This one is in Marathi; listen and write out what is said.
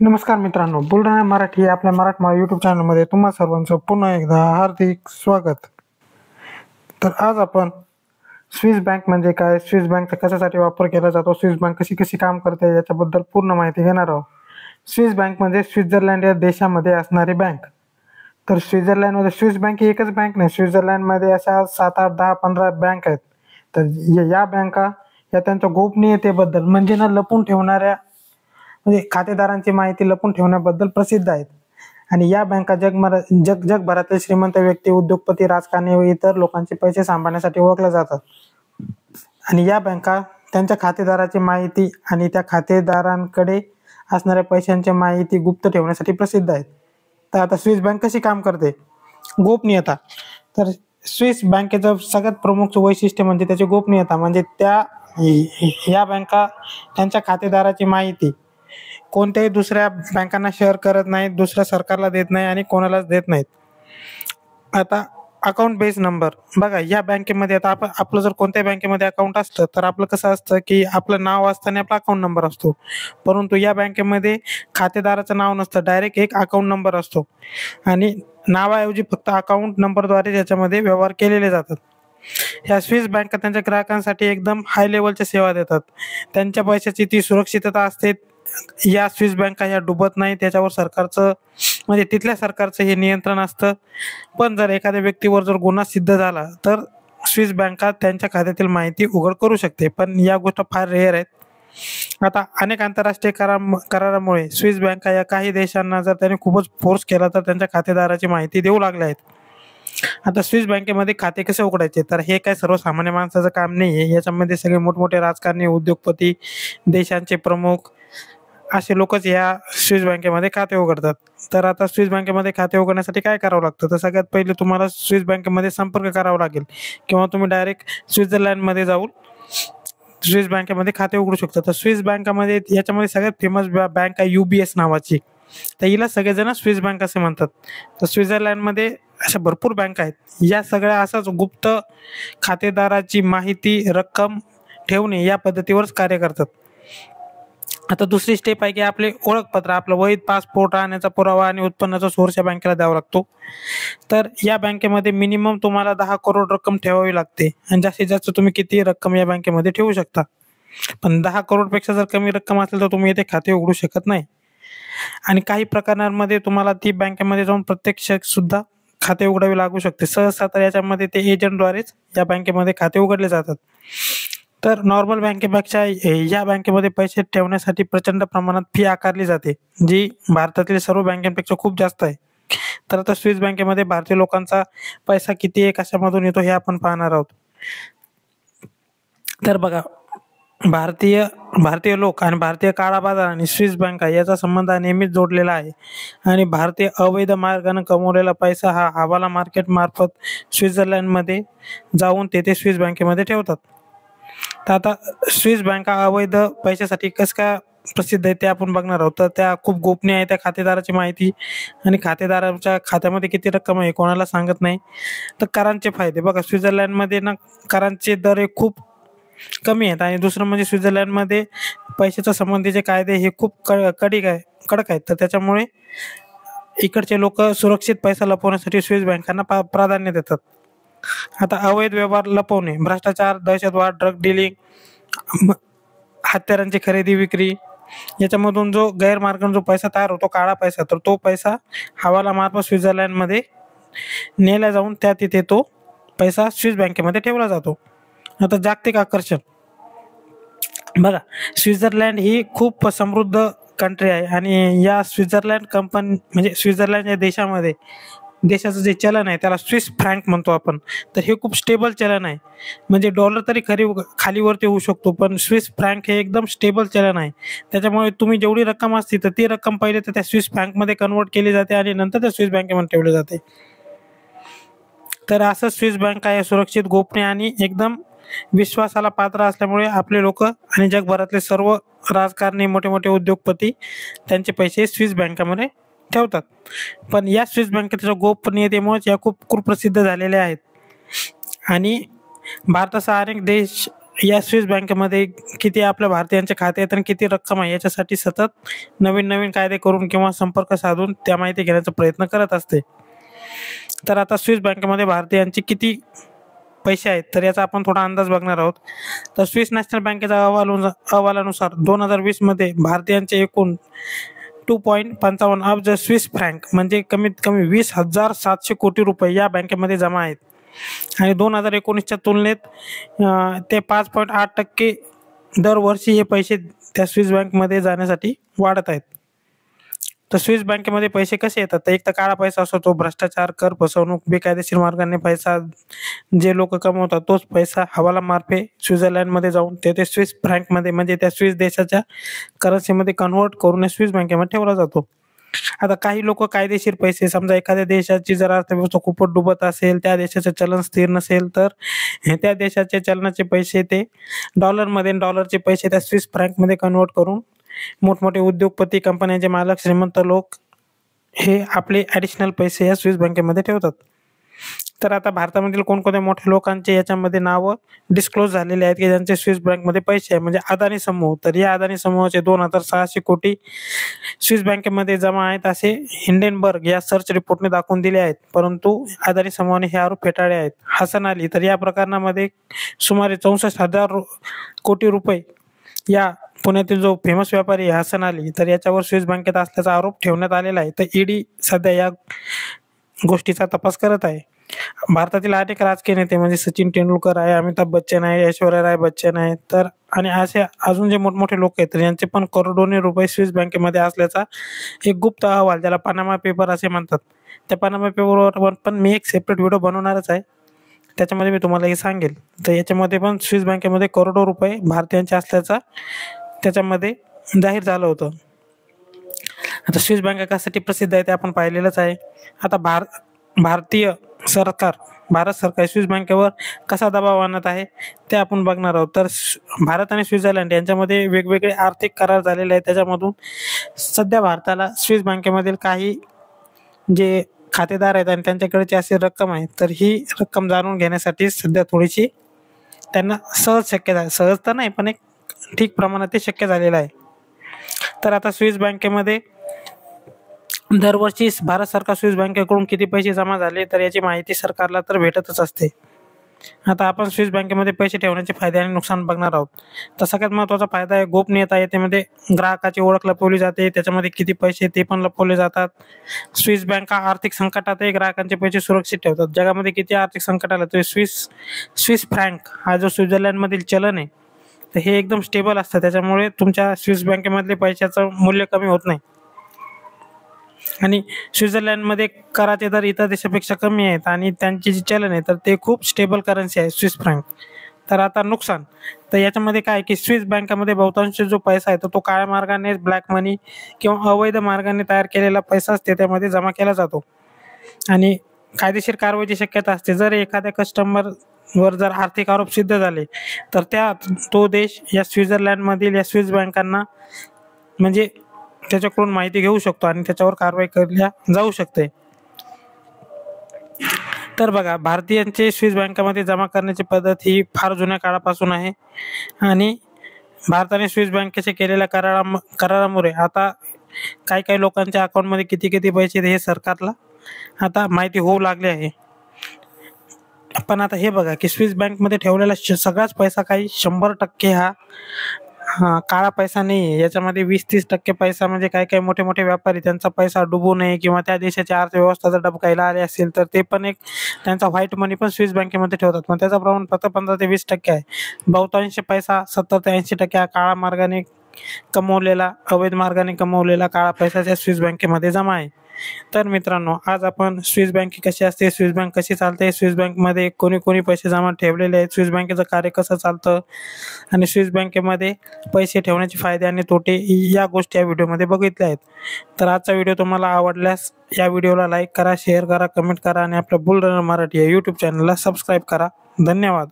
नमस्कार मित्रांनो, बुलढाणा मराठी या आपल्या मराठमोळा यूट्यूब चॅनलमध्ये तुम्हा सर्वांचं पुन्हा एकदा हार्दिक स्वागत. तर आज आपण स्विस बँक म्हणजे काय, स्विस बँकचा कशासाठी वापर केला जातो, स्विस बँक कशी कशी काम करते याच्याबद्दल पूर्ण माहिती घेणार आहोत. स्विस बँक म्हणजे स्वित्झर्लंड या देशामध्ये असणारी बँक. तर स्वित्झर्लंडमध्ये स्विस बँक ही एकच बँक नाही, स्वित्झर्लंडमध्ये अशा 7, 8, 10, 15 बँक आहेत. तर या बँका या त्यांच्या गोपनीयतेबद्दल म्हणजे लपून ठेवणाऱ्या म्हणजे खातेदारांची माहिती लपून ठेवण्याबद्दल प्रसिद्ध आहेत. आणि या बँका जगभरातील श्रीमंत व्यक्ती, उद्योगपती, राजकारणी व इतर लोकांचे पैसे सांभाळण्यासाठी ओळखल्या जातात. आणि या बँका त्यांच्या खातेदाराची माहिती आणि त्या खातेदारांकडे असणाऱ्या पैशांची माहिती गुप्त ठेवण्यासाठी प्रसिद्ध आहेत. तर आता स्विस बँक कशी काम करते? गोपनीयता. तर स्विस बँकेचं सगळ्यात प्रमुख वैशिष्ट्य म्हणजे त्याची गोपनीयता. म्हणजे या बँका त्यांच्या खातेदाराची माहिती कोणत्याही दुसऱ्या बँकांना शेअर करत नाहीत, दुसऱ्या सरकारला देत नाही आणि कोणालाच देत नाहीत. आता अकाउंट बेस नंबर बघा, या बँकेमध्ये आता आपलं जर कोणत्याही बँकेमध्ये अकाउंट असतं तर आपलं कसं असतं की आपलं नाव असतं आणि आपला अकाउंट नंबर असतो. परंतु या बँकेमध्ये खातेदाराचं नाव नसतं, डायरेक्ट एक अकाउंट नंबर असतो आणि नावाऐवजी फक्त अकाउंट नंबरद्वारे त्याच्यामध्ये व्यवहार केलेले जातात. ह्या स्विस बँका त्यांच्या ग्राहकांसाठी एकदम हाय लेवलच्या सेवा देतात. त्यांच्या पैशाची ती सुरक्षितता असते. या स्विस बँका ह्या डुबत नाही, त्याच्यावर सरकारचं म्हणजे तिथल्या सरकारचं हे नियंत्रण असतं. पण जर एखाद्या व्यक्तीवर जर गुन्हा सिद्ध झाला तर स्विस बँका त्यांच्या खात्यातील माहिती उघड करू शकते, पण या गोष्टी फार रेअर आहेत. आता अनेक आंतरराष्ट्रीय करारामुळे स्विस बँका या काही देशांना जर त्यांनी खूपच फोर्स केला तर त्यांच्या खातेदाराची माहिती देऊ लागल्या आहेत. आता स्विस बँकेमध्ये खाते कसे उघडायचे, तर हे काय सर्वसामान्य माणसाचं काम नाही आहे. याच्यामध्ये सगळे मोठमोठे राजकारणी, उद्योगपती, देशांचे प्रमुख असे लोकच या स्विस बँकेमध्ये खाते उघडतात. तर आता स्विस बँकेमध्ये खाते उघडण्यासाठी काय करावं लागतं, तर सगळ्यात पहिले तुम्हाला स्विस बँकेमध्ये संपर्क करावा लागेल किंवा तुम्ही डायरेक्ट स्वित्झर्लंडमध्ये जाऊन स्विस बँकेमध्ये खाते उघडू शकता. तर स्विस बँकामध्ये याच्यामध्ये सगळ्यात फेमस बँक आहे UBS नावाची. तर हिला सगळेजण स्विस बँक असे म्हणतात. तर स्वित्झर्लंडमध्ये अशा भरपूर बँका आहेत. या सगळ्या असाच गुप्त खातेदाराची माहिती, रक्कम ठेवणे या पद्धतीवरच कार्य करतात. आता दुसरी स्टेप आहे की आपले ओळखपत्र, आपलं वैध पासपोर्ट, राहण्याचा पुरावा आणि उत्पन्नाचा सोर्स या बँकेला द्यावा लागतो. तर या बँकेमध्ये मिनिमम तुम्हाला 10 करोड रक्कम ठेवावी लागते आणि जास्तीत जास्त तुम्ही किती रक्कम या बँकेमध्ये ठेवू शकता. पण 10 करोडपेक्षा जर कमी रक्कम असेल तर तुम्ही इथे खाते उघडू शकत नाही. आणि काही प्रकरणांमध्ये तुम्हाला ती बँकेमध्ये जाऊन प्रत्यक्ष सुद्धा खाते उघडावे लागू शकते. सहसा तर याच्यामध्ये ते एजंटद्वारेच या बँकेमध्ये खाते उघडले जातात. तर नॉर्मल बँकेपेक्षा या बँकेमध्ये पैसे ठेवण्यासाठी प्रचंड प्रमाणात फी आकारली जाते, जी भारतातील सर्व बँकांपेक्षा खूप जास्त आहे. तर आता स्विस बँकेमध्ये भारतीय लोकांचा पैसा किती आहे, कशामधून येतो हे आपण पाहणार आहोत. तर बघा, भारतीय लोक आणि भारतीय काळा बाजार आणि स्विस बँका याचा संबंध नेहमीच जोडलेला आहे. आणि भारतीय अवैध मार्गाने कमवलेला पैसा हा हवाला मार्केट मार्फत स्वित्झर्लंडमध्ये जाऊन तेथे स्विस बँकेमध्ये ठेवतात. तर आता स्विस बँका अवैध पैशासाठी कसं काय प्रसिद्ध आहे ते आपण बघणार आहोत. तर त्या खूप गोपनीय आहे. त्या खातेदाराची माहिती आणि खातेदाराच्या खात्यामध्ये किती रक्कम आहे कोणाला सांगत नाही. तर करांचे फायदे बघा, स्वित्झर्लंडमध्ये करांचे दर हे खूप कमी आहेत. आणि दुसरं म्हणजे स्वित्झर्लंडमध्ये पैशाच्या संबंधीचे कायदे हे खूप कडक आहेत. तर त्याच्यामुळे इकडचे लोक सुरक्षित पैसा लपवण्यासाठी स्विस बँकांना प्राधान्य देतात. आता अवैध व्यवहार लपवणे, भ्रष्टाचार, दहशतवाद, ड्रग डिलिंग, हत्यारांची खरेदी विक्री याच्यामधून जो गैरमार्गाने जो पैसा तयार होतो, काळा पैसा, तर तो पैसा हवाला मार्फत स्वित्झर्लंडमध्ये नेला जाऊन तिथे तो पैसा स्विस बँकेमध्ये ठेवला जातो. आता जागतिक आकर्षण बघा, स्वित्झर्लंड ही खूप समृद्ध कंट्री आहे आणि या स्वित्झर्लंड या देशाचं जे चलन आहे त्याला स्विस फ्रँक म्हणतो आपण. तर हे खूप स्टेबल चलन आहे. म्हणजे डॉलर तरी खालीवरती होऊ शकतो, पण स्विस फ्रँक हे एकदम स्टेबल चलन आहे. त्याच्यामुळे तुम्ही जेवढी रक्कम असते तर ती रक्कम पहिले तर त्या स्विस फ्रँकमध्ये कन्वर्ट केली जाते आणि नंतर त्या स्विस बँकेमध्ये ठेवली जाते. तर असं स्विस बँक आहे सुरक्षित, गोपनीय आणि एकदम विश्वासाला पात्र असल्यामुळे आपले लोक आणि जगभरातले सर्व राजकारणी, मोठे मोठे उद्योगपती त्यांचे पैसे स्विस बँकामध्ये ठेवतात. पण या स्विस बँकेच्या गोपनीयतेमुळे या खूप प्रसिद्ध झालेल्या आहेत. आणि भारतासह अनेक देश या स्विस बँकेमध्ये किती आपल्या भारतीयांचे खाते आहेत आणि किती रक्कम आहे याच्यासाठी सतत नवीन नवीन कायदे करून किंवा संपर्क साधून त्या माहिती घेण्याचा प्रयत्न करत असते. तर आता स्विस बँकेमध्ये भारतीयांचे किती पैसे आहेत तर याचा आपण थोडा अंदाज बघणार आहोत. तर स्विस नॅशनल बँकेच्या अहवालानुसार 2020 मध्ये भारतीयांचे एकूण 2.55 अब्ज स्विस फ्रँक म्हणजे कमीत कमी 20,700 कोटी रुपये या बँकेमध्ये जमा आहेत. आणि 2019च्या तुलनेत ते 5.8% दरवर्षी हे पैसे त्या स्विस बँकमध्ये जाण्यासाठी वाढत आहेत. तर स्विस बँकेमध्ये पैसे कसे येतात तर एक तर काळा पैसा असतो, तो भ्रष्टाचार, कर, फसवणूक, बेकायदेशीर मार्गाने पैसा जे लोक कमवतात तोच पैसा हवालामार्फे स्वित्झर्लंडमध्ये जाऊन ते स्विस फ्रँकमध्ये म्हणजे त्या स्विस देशाच्या करन्सीमध्ये कन्व्हर्ट करून स्विस बँकेमध्ये ठेवला जातो. आता काही लोक कायदेशीर पैसे, समजा एखाद्या देशाची जर अर्थव्यवस्था खूपच डुबत असेल, त्या देशाचे चलन स्थिर नसेल तर त्या देशाचे चलनाचे पैसे ते डॉलरमध्ये, डॉलरचे पैसे त्या स्विस फ्रँकमध्ये कन्व्हर्ट करून मोठमोठे उद्योगपती, कंपन्यांचे मालक, श्रीमंत लोक हे आपले ॲडिशनल पैसे या स्विस बँकेमध्ये ठेवतात. तर आता भारतामधील कोणकोणत्या मोठ्या लोकांचे याच्यामध्ये नावं डिस्क्लोज झालेले आहेत की ज्यांचे स्विस बँकमध्ये पैसे आहे, म्हणजे अदानी समूह. तर या अदानी समूहाचे 2,600 कोटी स्विस बँकेमध्ये जमा आहेत असे हिंडेनबर्ग या सर्च रिपोर्टने दाखवून दिले आहेत. परंतु अदानी समूहाने हे आरोप फेटाळले आहेत. हसन अली तर या प्रकरणामध्ये सुमारे 64,000 कोटी रुपये या पुण्यातील जो फेमस व्यापारी आहे हसन अली, तर याच्यावर स्विस बँकेत असल्याचा आरोप ठेवण्यात आलेला आहे. तर ईडी सध्या या गोष्टीचा तपास करत आहे. भारतातील अनेक राजकीय नेते म्हणजे सचिन तेंडुलकर आहे, अमिताभ बच्चन आहे, ऐश्वर्या राय बच्चन आहे, तर आणि असे अजून जे मोठमोठे लोक आहेत तर यांचे पण करोडोने रुपये स्विस बँकेमध्ये असल्याचा एक गुप्त अहवाल, ज्याला पनामा पेपर असे म्हणतात, त्या पनामा पेपरवर पण मी एक सेपरेट व्हिडिओ बनवणारच आहे. त्याच्यामध्ये मी तुम्हाला हे सांगेल. तर याच्यामध्ये पण स्विस बँकेमध्ये करोडो रुपये भारतीयांचे असल्याचा त्याच्यामध्ये जाहीर झालं होतं. आता स्विस बँक कशासाठी प्रसिद्ध आहे ते आपण पाहिलेलंच आहे. आता भारत सरकार स्विस बँकेवर कसा दबाव आणत आहे ते आपण बघणार आहोत. तर भारत आणि स्वित्झर्लंड यांच्यामध्ये वेगवेगळे आर्थिक करार झालेले आहेत. त्याच्यामधून सध्या भारताला स्विस बँकेमधील काही जे खातेदार आहेत आणि त्यांच्याकडची अशी रक्कम आहे तर ही रक्कम जाणून घेण्यासाठी सध्या थोडीशी त्यांना सहज तर नाही पण एक ठीक प्रमाणात ते शक्य झालेलं आहे. तर आता स्विस बँकेमध्ये दरवर्षी भारत सरकार स्विस बँकेकडून किती पैसे जमा झाले तर याची माहिती सरकारला तर भेटतच असते. आता आपण स्विस बँकेमध्ये पैसे ठेवण्याचे फायदे आणि नुकसान बघणार आहोत. तर सगळ्यात महत्त्वाचा फायदा आहे गोपनीयता. याच्यामध्ये ग्राहकाची ओळख लपवली जाते, त्याच्यामध्ये किती पैसे ते पण लपवले जातात. स्विस बँका आर्थिक संकटातही ग्राहकांचे पैसे सुरक्षित ठेवतात. जगामध्ये किती आर्थिक संकट आलं तर स्विस फ्रँक हा जो स्वित्झर्लंडमधील चलन आहे तर हे एकदम स्टेबल असतं, त्याच्यामुळे तुमच्या स्विस बँकेमधले पैशाचं मूल्य कमी होत नाही. आणि स्वित्झर्लंडमध्ये कराचे दर इतर देशापेक्षा कमी आहेत आणि त्यांची जी चलन आहे तर ते खूप स्टेबल करन्सी आहे स्विस फ्रँक. तर आता नुकसान तर याच्यामध्ये काय की स्विस बँकेमध्ये बहुतांश जो पैसा आहे तर तो काळ्या मार्गाने, ब्लॅक मनी किंवा अवैध मार्गाने तयार केलेला पैसा असते त्यामध्ये जमा केला जातो आणि कायदेशीर कारवाईची शक्यता असते. जर एखाद्या कस्टमरवर जर आर्थिक आरोप सिद्ध झाले तर तो देश या स्वित्झर्लंडमधील या स्विस बँकांना म्हणजे त्याच्याकडून माहिती घेऊ शकतो आणि त्याच्यावर कारवाई केल्या जाऊ शकते. तर बघा, भारतीयांचे स्विस बँकामध्ये जमा करण्याची पद्धत ही फार जुन्या काळापासून आहे आणि भारताने स्विस बँकेचे केलेल्या करारामुळे आता काही लोकांच्या अकाउंटमध्ये किती किती पैसे हे सरकारला आता माहिती होऊ लागले आहे. पण आता हे बघा की स्विस बँकमध्ये ठेवलेला सगळाच पैसा काही 100% हा काळा पैसा नाही आहे. याच्यामध्ये 20-30% पैसा म्हणजे काही मोठे मोठे व्यापारी त्यांचा पैसा डुबू नये किंवा त्या देशाची अर्थव्यवस्था जर डबकायला आली असेल तर ते पण एक त्यांचा व्हाईट मनी पण स्विस बँकेमध्ये ठेवतात, पण त्याचं प्रमाण फक्त 15 ते 20% आहे. बहुतांश पैसा 70 ते 80% हा काळा मार्गाने कमवलेला, अवैध मार्गाने कमवलेला काळा पैसा त्या स्विस बँकेमध्ये जमा आहे. तर मित्रांनो, आज आपण स्विस बँक कशी असते, स्विस बँक कशी चालते, स्विस बँकमध्ये कोणी पैसे जमा ठेवलेले आहेत, स्विस बँकेचं कार्य कसं चालतं आणि स्विस बँकेमध्ये पैसे ठेवण्याचे फायदे आणि तोटे या गोष्टी या व्हिडिओमध्ये बघितल्या आहेत. तर आजचा व्हिडिओ तुम्हाला आवडल्यास या व्हिडिओला लाईक करा, शेअर करा, कमेंट करा आणि आपल्या बुलरनर मराठी या यूट्यूब चॅनलला सबस्क्राईब करा. धन्यवाद.